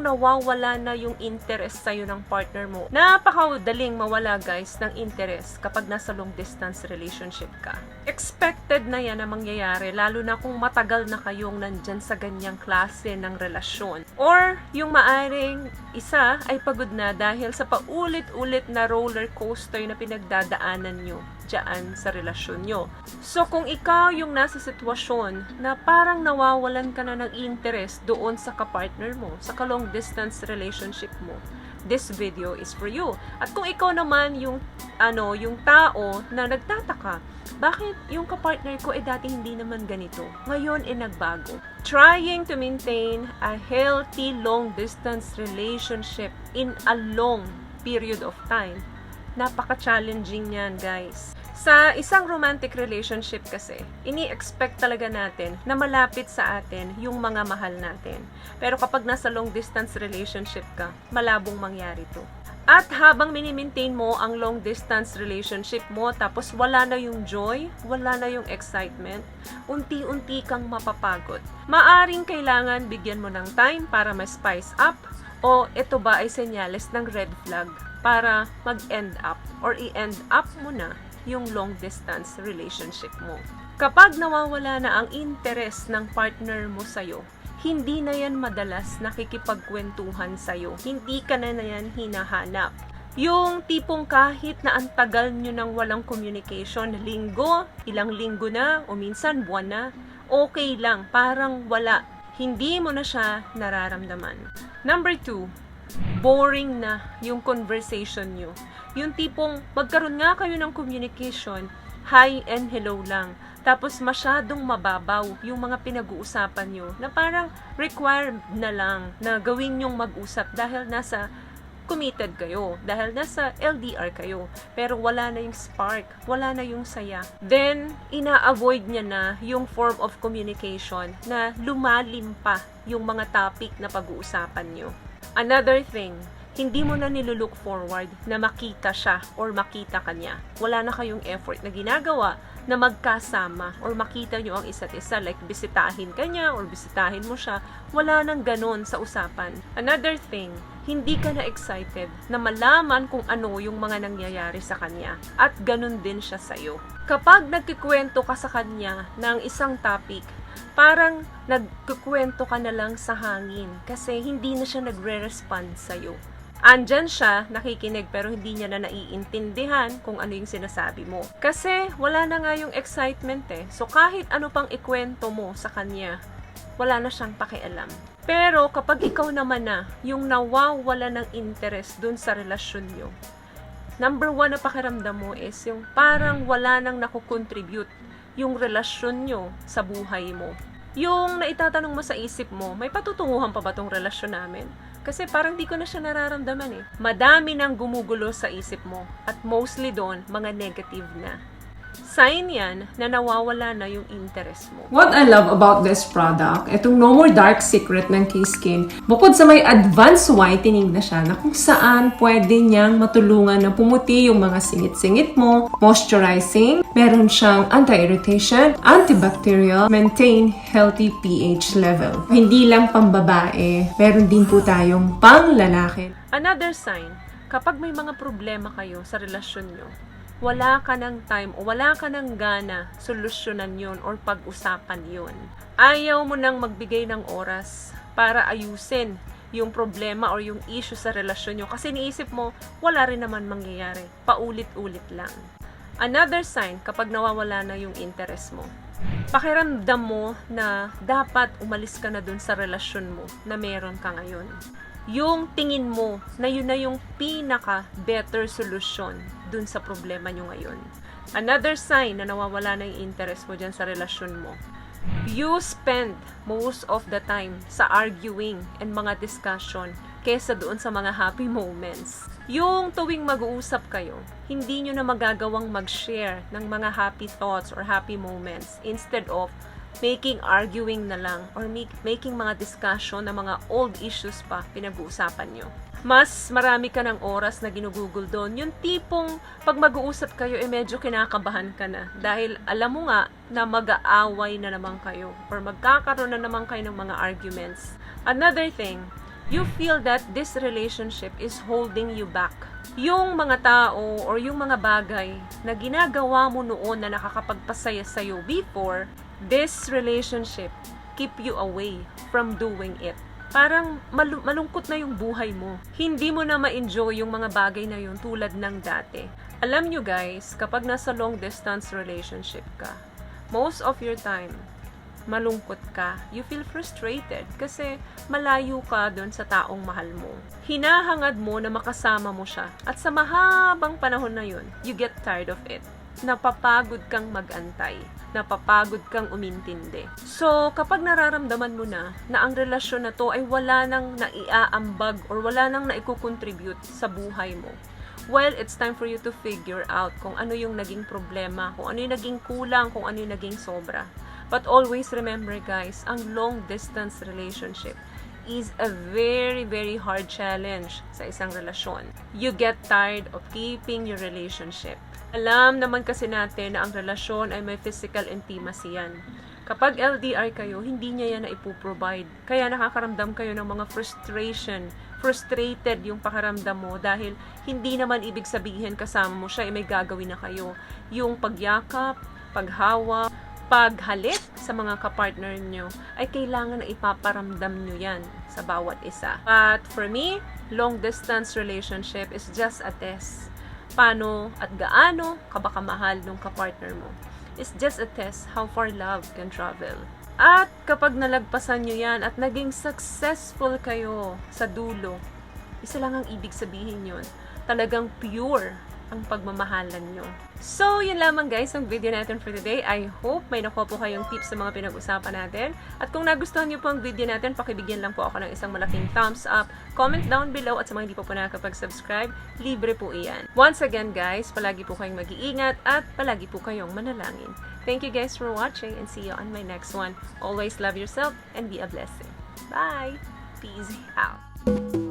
nawawala na yung interest sa'yo ng partner mo. Napakadaling mawala guys ng interest kapag nasa long distance relationship ka. Expected na yan na mangyayari, lalo na kung matagal na kayong nandyan sa ganyang klase ng relasyon. Or yung maaring isa ay pagod na dahil sa paulit-ulit na roller coaster na pinagdadaanan nyo dyan sa relasyon nyo. So kung ikaw yung nasa sitwasyon na parang nawawalan ka na ng interest doon sa kapartner mo, sa ka-long distance relationship mo, this video is for you. At kung ikaw naman yung tao na nagtataka, bakit yung kapartner ko dati hindi naman ganito, ngayon nagbago. Trying to maintain a healthy long distance relationship in a long period of time, napaka-challenging yan guys. Sa isang romantic relationship kasi, ini-expect talaga natin na malapit sa atin yung mga mahal natin. Pero kapag nasa long distance relationship ka, malabong mangyari to. At habang mini-maintain mo ang long distance relationship mo, tapos wala na yung joy, wala na yung excitement, unti-unti kang mapapagod. Maaring kailangan bigyan mo ng time para ma-spice up, o ito ba ay senyales ng red flag para mag-end up or i-end up mo na yung long distance relationship mo. Kapag nawawala na ang interest ng partner mo sa'yo, hindi na yan madalas nakikipagkwentuhan sa'yo. Hindi ka na yan hinahanap. Yung tipong kahit na ang tagal nyo nang walang communication, linggo, ilang linggo na, o minsan buwan na, okay lang, parang wala. Hindi mo na siya nararamdaman. Number 2, boring na yung conversation nyo. Yung tipong magkaroon nga kayo ng communication, hi and hello lang. Tapos masyadong mababaw yung mga pinag-uusapan nyo na parang required na lang na gawin yung mag-usap dahil nasa committed kayo, dahil nasa LDR kayo. Pero wala na yung spark, wala na yung saya. Then, ina-avoid niya na yung form of communication na lumalim pa yung mga topic na pag-uusapan nyo. Another thing, hindi mo na nilulook forward na makita siya or makita ka niya. Wala na kayong effort na ginagawa na magkasama or makita nyo ang isa't isa, like bisitahin ka niya or bisitahin mo siya. Wala nang ganon sa usapan. Another thing, hindi ka na excited na malaman kung ano yung mga nangyayari sa kanya at ganon din siya sa'yo. Kapag nagkikwento ka sa kanya ng isang topic, parang nagkukwento ka na lang sa hangin kasi hindi na siya nagre-respond sa'yo. Andyan siya, nakikinig, pero hindi niya na naiintindihan kung ano yung sinasabi mo. Kasi wala na nga yung excitement eh. So kahit ano pang ikwento mo sa kanya, wala na siyang pakialam. Pero kapag ikaw naman na yung nawawala ng interest dun sa relasyon nyo, number 1 na pakiramdam mo is yung parang wala nang nakukontribute yung relasyon nyo sa buhay mo. Yung naitatanong mo sa isip mo, may patutunguhan pa ba tong relasyon namin? Kasi parang di ko na siya nararamdaman eh. Madami nang gumugulo sa isip mo at mostly doon, mga negative na. Sign yan na nawawala na yung interest mo. What I love about this product, itong No More Dark Secret ng K-Skin, bukod sa may advanced whitening na siya na kung saan pwede niyang matulungan na pumuti yung mga singit-singit mo, moisturizing, meron siyang anti-irritation, antibacterial, maintain healthy pH level. Hindi lang pambabae, meron din po tayong pang lalaki. Another sign, kapag may mga problema kayo sa relasyon nyo, wala ka ng time o wala ka ng gana solusyonan yun or pag-usapan yun. Ayaw mo nang magbigay ng oras para ayusin yung problema or yung issue sa relasyon nyo kasi niisip mo, wala rin naman mangyayari. Paulit-ulit lang. Another sign kapag nawawala na yung interest mo, pakiramdam mo na dapat umalis ka na dun sa relasyon mo na meron ka ngayon. Yung tingin mo na yun na yung pinaka-better solution dun sa problema nyo ngayon. Another sign na nawawala na yung interest mo dyan sa relasyon mo, you spend most of the time sa arguing and mga discussion kesa doon sa mga happy moments. Yung tuwing mag-uusap kayo, hindi nyo na magagawang mag-share ng mga happy thoughts or happy moments instead of making arguing na lang or making mga discussion na mga old issues pa pinag-uusapan nyo. Mas marami ka ng oras na ginugugol doon. Yung tipong pag mag-uusap kayo, medyo kinakabahan ka na. Dahil alam mo nga na mag-aaway na naman kayo or magkakaroon na naman kayo ng mga arguments. Another thing, You feel that this relationship is holding you back. Yung mga tao or yung mga bagay na ginagawa mo noon na nakakapagpasaya sa'yo before, this relationship keep you away from doing it. Parang malungkot na yung buhay mo. Hindi mo na ma-enjoy yung mga bagay na yun tulad ng dati. Alam nyo guys, kapag nasa long distance relationship ka, most of your time, malungkot ka, you feel frustrated kasi malayo ka doon sa taong mahal mo. Hinahangad mo na makasama mo siya at sa mahabang panahon na yun, you get tired of it. Napapagod kang mag-antay, napapagod kang umintindi. So, kapag nararamdaman mo na ang relasyon na to ay wala nang naiaambag or wala nang naiko-contribute sa buhay mo, well, it's time for you to figure out kung ano yung naging problema, kung ano yung naging kulang, kung ano yung naging sobra. But always remember guys, ang long distance relationship is a very, very hard challenge sa isang relasyon. You get tired of keeping your relationship. Alam naman kasi natin na ang relasyon ay may physical intimacy yan. Kapag LDR kayo, hindi niya yan na ipoprovide. Kaya nakakaramdam kayo ng mga frustrated yung pakaramdam mo dahil hindi naman ibig sabihin kasama mo siya ay may gagawin na kayo. Yung pagyakap, paghawa, paghalik sa mga kapartner nyo ay kailangan na ipaparamdam nyo yan sa bawat isa. But for me, long distance relationship is just a test. Paano at gaano ka ba kamahal nung kapartner mo? It's just a test how far love can travel. At kapag nalagpasan nyo yan at naging successful kayo sa dulo, isa lang ang ibig sabihin yun. Talagang pure ang pagmamahalan nyo. So, yun lamang guys ang video natin for today. I hope may nakuha po kayong tips sa mga pinag-usapan natin. At kung nagustuhan nyo po ang video natin, pakibigyan lang po ako ng isang malaking thumbs up. Comment down below at sa mga hindi po nakakapag-subscribe, libre po iyan. Once again guys, palagi po kayong mag-iingat at palagi po kayong manalangin. Thank you guys for watching and see you on my next one. Always love yourself and be a blessing. Bye! Peace out!